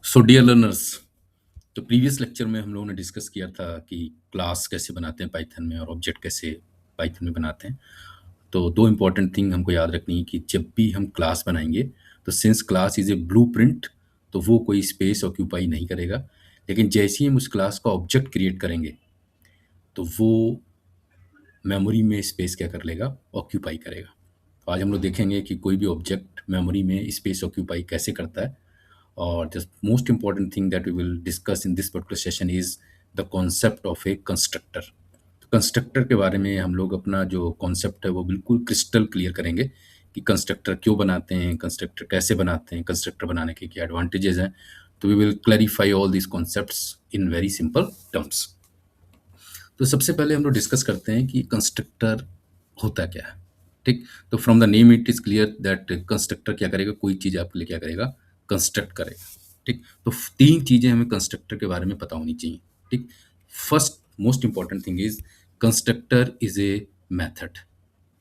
So dear learners, तो previous lecture में हम लोगों ने डिस्कस किया था कि क्लास कैसे बनाते हैं पाइथन में और ऑब्जेक्ट कैसे पाइथन में बनाते हैं। तो दो इम्पॉर्टेंट थिंग हमको याद रखनी है कि जब भी हम क्लास बनाएंगे तो since class is a blueprint, तो वो कोई स्पेस ऑक्यूपाई नहीं करेगा। लेकिन जैसे ही हम उस क्लास का ऑब्जेक्ट क्रिएट करेंगे तो वो मेमोरी में स्पेस क्या कर लेगा, ऑक्यूपाई करेगा। तो आज हम लोग देखेंगे कि कोई भी ऑब्जेक्ट मेमोरी में स्पेस ऑक्यूपाई कैसे करता है। और the most important thing that we will discuss in this particular session is the concept of a constructor। तो कंस्ट्रक्टर के बारे में हम लोग अपना जो कॉन्सेप्ट है वो बिल्कुल क्रिस्टल क्लियर करेंगे कि कंस्ट्रक्टर क्यों बनाते हैं, कंस्ट्रक्टर कैसे बनाते हैं, कंस्ट्रक्टर बनाने के क्या एडवांटेजेस हैं। तो we will clarify all this concepts in very simple terms. तो सबसे पहले हम लोग डिस्कस करते हैं कि कंस्ट्रक्टर होता क्या है। ठीक, तो from the name it is clear that constructor क्या करेगा, कोई चीज़ आपके लिए क्या करेगा, कंस्ट्रक्ट करेगा। ठीक, तो तीन चीज़ें हमें कंस्ट्रक्टर के बारे में पता होनी चाहिए। ठीक, first most important thing is constructor is a method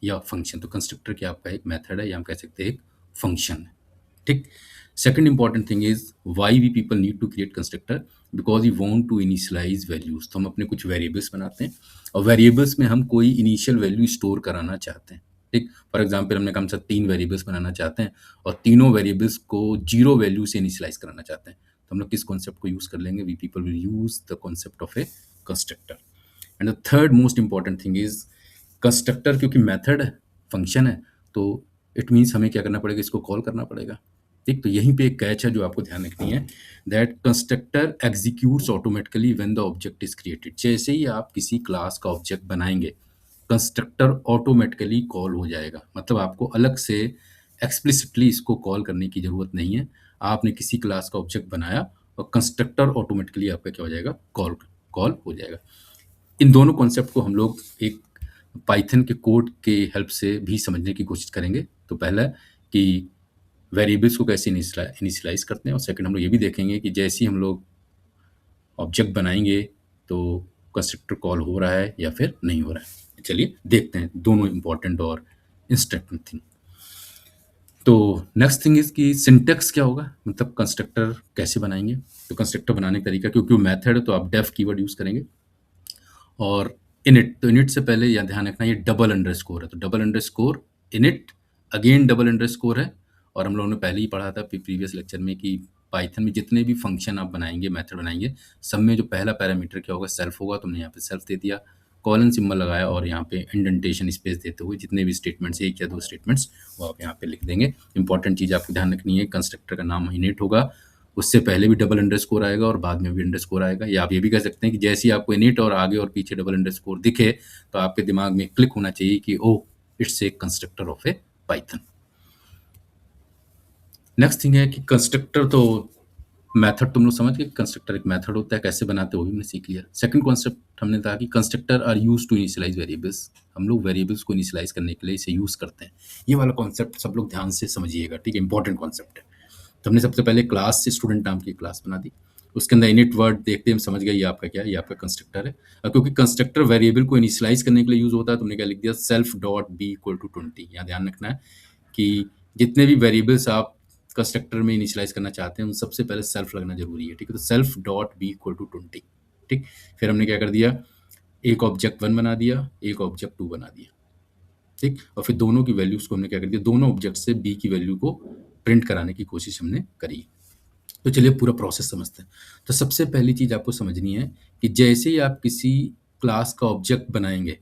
या फंक्शन। तो कंस्ट्रक्टर क्या आपका एक मेथड है या हम कह सकते हैं एक फंक्शन है। ठीक, second important thing is why we people need to create constructor, because you want to initialise values. तो हम अपने कुछ वेरिएबल्स बनाते हैं और वेरिएबल्स में हम कोई इनिशियल वैल्यू स्टोर कराना चाहते हैं। ठीक, फॉर एग्जाम्पल हमने कहा तीन वेरिएबल्स बनाना चाहते हैं और तीनों वेरिएबल्स को जीरो वैल्यू से इनिशियलाइज कराना चाहते हैं। तो हम लोग किस कॉन्सेप्ट को यूज कर लेंगे, we people will use the concept of a constructor. And the third most important thing is constructor क्योंकि मेथड है, फंक्शन है, तो इट मीन्स हमें क्या करना पड़ेगा, इसको कॉल करना पड़ेगा। ठीक, तो यहीं पे एक कैच है जो आपको ध्यान रखनी है, that constructor executes automatically when the object is created. जैसे ही आप किसी क्लास का ऑब्जेक्ट बनाएंगे कंस्ट्रक्टर ऑटोमेटिकली कॉल हो जाएगा। मतलब आपको अलग से एक्सप्लिसिटली इसको कॉल करने की ज़रूरत नहीं है। आपने किसी क्लास का ऑब्जेक्ट बनाया और कंस्ट्रक्टर ऑटोमेटिकली आपका क्या हो जाएगा, कॉल कॉल हो जाएगा। इन दोनों कॉन्सेप्ट को हम लोग एक पाइथन के कोड के हेल्प से भी समझने की कोशिश करेंगे। तो पहला कि वेरिएबल्स को कैसे इनिशियलाइज करते हैं, और सेकंड हम लोग ये भी देखेंगे कि जैसे ही हम लोग ऑब्जेक्ट बनाएंगे तो कंस्ट्रक्टर कॉल हो रहा है या फिर नहीं हो रहा है। चलिए देखते हैं दोनों इंपॉर्टेंट और इंस्ट्रक्टिव थिंग। तो नेक्स्ट थिंग इज कि सिंटेक्स क्या होगा, मतलब कंस्ट्रक्टर कैसे बनाएंगे। तो कंस्ट्रक्टर बनाने का तरीका, क्योंकि वो मेथड है तो आप डेफ कीवर्ड यूज करेंगे। और इनिट, तो इनिट से पहले यह ध्यान रखना ये डबल अंडरस्कोर है, तो double underscore init, again double underscore है। और हम लोगों ने पहले ही पढ़ा था प्रीवियस लेक्चर में कि पाइथन में जितने भी फंक्शन आप बनाएंगे, मेथड बनाएंगे, सब में जो पहला पैरामीटर क्या होगा, सेल्फ होगा। तुमने यहाँ पे सेल्फ दे दिया, कॉलन सिंबल लगाया और यहाँ पे इंडेंटेशन स्पेस देते हुए जितने भी स्टेटमेंट्स, एक या दो स्टेटमेंट्स, वो आप यहाँ पे लिख देंगे। इंपॉर्टेंट चीज़ आपको ध्यान रखनी है, कंस्ट्रक्टर का नाम इनिट होगा, उससे पहले भी डबल अंडरस्कोर आएगा और बाद में भी अंडरस्कोर आएगा। या आप ये भी कह सकते हैं कि जैसे ही आपको इनिट और आगे और पीछे डबल अंडरस्कोर दिखे तो आपके दिमाग में क्लिक होना चाहिए कि oh, it's a constructor of a Python. Next thing है कि कंस्ट्रक्टर, तो मेथड तुम लोग समझ गए, कंस्ट्रक्टर एक मेथड होता है, कैसे बनाते हैं वो भी हमने सीख लिया। सेकंड कॉन्सेप्ट हमने कहा कि constructor are use to initialise variables. हम लोग वेरिएबल्स को इनिशियलाइज करने के लिए इसे यूज करते हैं। ये वाला कॉन्सेप्ट सब लोग ध्यान से समझिएगा, ठीक है, इंपॉर्टेंट कॉन्सेप्ट है। तो हमने सबसे पहले क्लास से स्टूडेंट नाम की क्लास बना दी, उसके अंदर इनिट वर्ड देखते हम समझ गए ये आपका क्या है, ये आपका कंस्ट्रक्टर है। और क्योंकि कंस्ट्रक्टर वेरिएबल को इनिशियलाइज करने के लिए यूज होता है, तुमने क्या लिख दिया, self dot b equal to 20। यहाँ ध्यान रखना है कि जितने भी वेरिएबल्स आप कंस्ट्रक्टर में इनिशियलाइज करना चाहते हैं उन सबसे पहले सेल्फ लगना जरूरी है। ठीक है, तो self dot b equal to 20। ठीक, फिर हमने क्या कर दिया, एक ऑब्जेक्ट 1 बना दिया, एक ऑब्जेक्ट 2 बना दिया। ठीक, और फिर दोनों की वैल्यूज को हमने क्या कर दिया, दोनों ऑब्जेक्ट से बी की वैल्यू को प्रिंट कराने की कोशिश हमने करी। तो चलिए पूरा प्रोसेस समझते हैं। तो सबसे पहली चीज़ आपको समझनी है कि जैसे ही आप किसी क्लास का ऑब्जेक्ट बनाएंगे,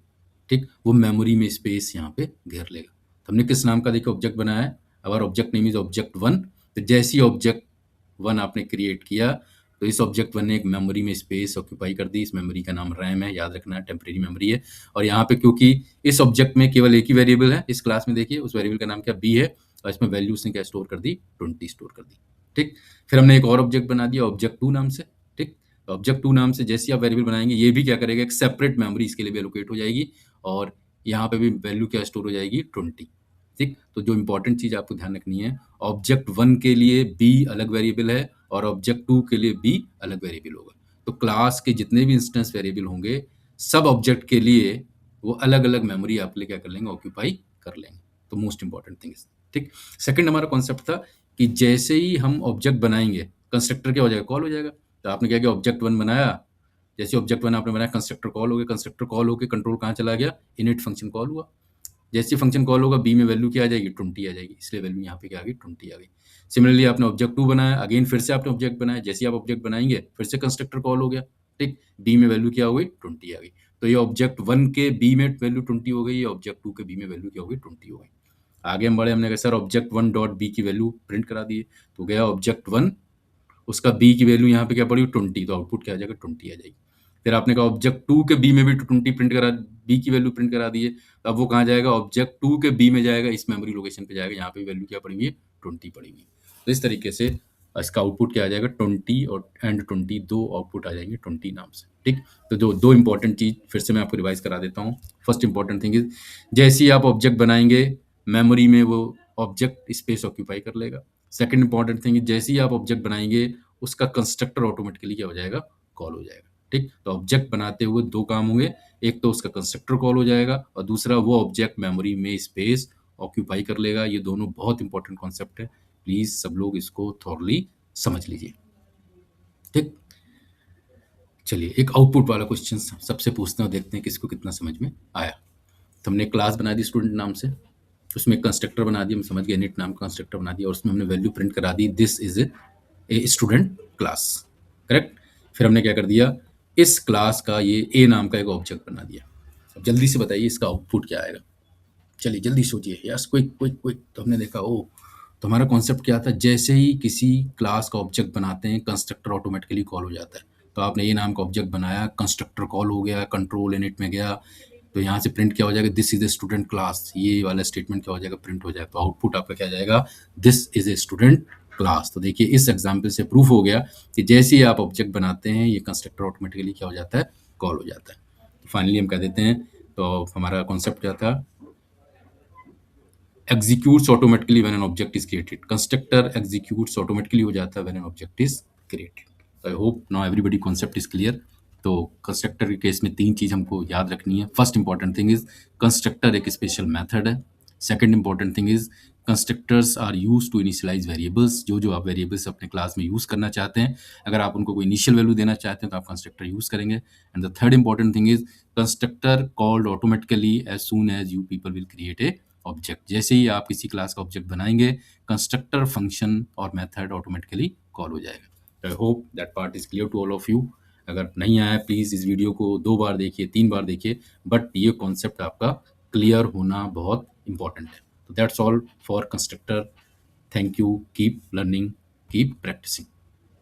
ठीक, वो मेमोरी में स्पेस यहाँ पे घेर लेगा। तो हमने किस नाम का देखिए ऑब्जेक्ट बनाया है, अवर ऑब्जेक्ट नेम इज ऑब्जेक्ट 1। तो जैसे ही ऑब्जेक्ट 1 आपने क्रिएट किया तो इस ऑब्जेक्ट 1 ने एक मेमोरी में स्पेस ऑक्यूपाई कर दी। इस मेमोरी का नाम रैम है, याद रखना, टेम्परेरी मेमोरी है। और यहाँ पे क्योंकि इस ऑब्जेक्ट में केवल एक ही वेरिएबल है, इस क्लास में देखिए उस वेरिएबल का नाम क्या, बी है, और इसमें वैल्यू उसने क्या स्टोर कर दी, 20 स्टोर कर दी। ठीक, फिर हमने एक और ऑब्जेक्ट बना दिया ऑब्जेक्ट 2 नाम से। ठीक, ऑब्जेक्ट 2 नाम से जैसे आप वेरिएबल बनाएंगे ये भी क्या करेगा, एक सेपरेट मेमोरी इसके लिए भी एलोकेट हो जाएगी और यहाँ पे भी वैल्यू क्या स्टोर हो जाएगी, 20। ठीक, तो जो इंपॉर्टेंट चीज़ आपको ध्यान रखनी है, ऑब्जेक्ट 1 के लिए बी अलग वेरिएबल है और ऑब्जेक्ट 2 के लिए बी अलग वेरिएबल होगा। तो क्लास के जितने भी इंस्टेंस वेरिएबल होंगे सब ऑब्जेक्ट के लिए वो अलग अलग मेमोरी आपके लिए क्या कर लेंगे, ऑक्यूपाई कर लेंगे। तो मोस्ट इंपॉर्टेंट थिंग। ठीक, सेकंड हमारा कॉन्सेप्ट था कि जैसे ही हम ऑब्जेक्ट बनाएंगे कंस्ट्रक्टर क्या हो जाएगा, कॉल हो जाएगा। तो आपने क्या किया, ऑब्जेक्ट 1 बनाया, जैसे ऑब्जेक्ट 1 आपने बनाया कंस्ट्रक्टर कॉल हो गया, कंस्ट्रक्टर कॉल होके कंट्रोल कहाँ चला गया, इनिट फंक्शन कॉल हुआ। जैसे फंक्शन कॉल होगा बी में वैल्यू क्या आ जाएगी, 20 आ जाएगी, इसलिए वैल्यू यहाँ पे क्या आ गई, 20 आ गई। सिमिलरली आपने ऑब्जेक्ट 2 बनाया, अगेन फिर से आपने ऑब्जेक्ट बनाया, जैसे ही आप ऑब्जेक्ट बनाएंगे फिर से कंस्ट्रक्टर कॉल हो गया, ठीक, बी में वैल्यू क्या हो गई, 20 आ गई। तो ये ऑब्जेक्ट 1 के बी में वैल्यू 20 हो गई, ये ऑब्जेक्ट 2 के बी में वैल्यू क्या हो गई, 20 हो गई। आगे हम बढ़े, हमने कहा सर ऑब्जेक्ट 1 डॉट बी की वैल्यू प्रिंट करा दिए, तो गया ऑब्जेक्ट 1, उसका बी की वैल्यू यहाँ पे क्या पड़ी, 20, तो आउटपुट क्या आ जाएगा, 20 आ जाएगी। फिर आपने कहा ऑब्जेक्ट 2 के बी में भी 20 प्रिंट करा, बी की वैल्यू प्रिंट करा दिए, तो अब वो कहाँ जाएगा, ऑब्जेक्ट 2 के बी में जाएगा, इस मेमोरी लोकेशन पे जाएगा, यहाँ पे वैल्यू क्या पड़ी हुई है, 20 पड़ी हुई है। तो इस तरीके से इसका आउटपुट क्या आ जाएगा, 20 और एंड 20, दो आउटपुट आ जाएंगे 20 नाम से, ठीक। तो जो दो इंपॉर्टेंट चीज फिर से मैं आपको रिवाइज करा देता हूँ। फर्स्ट इंपॉर्टेंट थिंग इज, जैसे ही आप ऑब्जेक्ट बनाएंगे मेमोरी में वो ऑब्जेक्ट स्पेस ऑक्यूपाई कर लेगा। सेकंड इंपॉर्टेंट थिंग इज, जैसे ही आप ऑब्जेक्ट बनाएंगे उसका कंस्ट्रक्टर ऑटोमेटिकली क्या हो जाएगा, कॉल हो जाएगा, ठीक। तो ऑब्जेक्ट बनाते हुए दो काम होंगे, एक तो उसका कंस्ट्रक्टर कॉल हो जाएगा और दूसरा वो ऑब्जेक्ट मेमोरी में स्पेस ऑक्यूपाई कर लेगा। ये दोनों बहुत इंपॉर्टेंट कॉन्सेप्ट है, प्लीज सब लोग इसको थॉरली समझ लीजिए, ठीक। चलिए एक आउटपुट वाला क्वेश्चन सबसे पूछते हैं और देखते हैं किसको कितना समझ में आया। तो हमने क्लास बना दी स्टूडेंट नाम से, उसमें कंस्ट्रक्टर बना दिया, हम समझ गए, निट नाम का कंस्ट्रक्टर बना दिया और उसमें हमने वैल्यू प्रिंट करा दी, this is a student class, correct. फिर हमने क्या कर दिया, इस क्लास का ये ए नाम का एक ऑब्जेक्ट बना दिया। अब जल्दी से बताइए इसका आउटपुट क्या आएगा, चलिए जल्दी सोचिए, यस क्विक क्विक क्विक। तो हमने देखा ओ, तो हमारा कॉन्सेप्ट क्या था, जैसे ही किसी क्लास का ऑब्जेक्ट बनाते हैं कंस्ट्रक्टर ऑटोमेटिकली कॉल हो जाता है। तो आपने ये नाम का ऑब्जेक्ट बनाया, कंस्ट्रक्टर कॉल हो गया, कंट्रोल इनिट में गया, तो यहाँ से प्रिंट क्या हो जाएगा, this is a student class, ये वाला स्टेटमेंट क्या हो जाएगा, प्रिंट हो जाएगा। तो आउटपुट आपका क्या जाएगा, this is a student class. तो देखिए इस एग्जाम्पल से प्रूफ हो गया कि जैसे ही आप ऑब्जेक्ट बनाते हैं ये कंस्ट्रक्टर ऑटोमेटिकली क्या हो जाता है, कॉल हो जाता है। तो फाइनली हम कह देते हैं, तो हमारा कॉन्सेप्ट क्या था, executes automatically when an object is created, constructor executes automatically हो जाता है when an object is created। I hope now everybody concept is clear। तो कंस्ट्रक्टर के केस में तीन चीज हमको याद रखनी है। First important thing is, constructor एक स्पेशल मेथड है। Second important thing is, constructors are use to initialise variables, जो जो आप वेरिएबल्स अपने क्लास में यूज करना चाहते हैं, अगर आप उनको कोई इनिशियल वैल्यू देना चाहते हैं तो आप कंस्ट्रक्टर यूज करेंगे। And the third important thing is, constructor called automatically as soon as you people will create a object. जैसे ही आप किसी क्लास का ऑब्जेक्ट बनाएंगे कंस्ट्रक्टर फंक्शन और मेथड ऑटोमेटिकली कॉल हो जाएगा। I hope that part is clear to all of you. अगर नहीं आया प्लीज इस वीडियो को 2 बार देखिए, 3 बार देखिए, बट ये कॉन्सेप्ट आपका क्लियर होना बहुत इंपॉर्टेंट है। तो that's all for constructor. Thank you, keep learning, keep practising.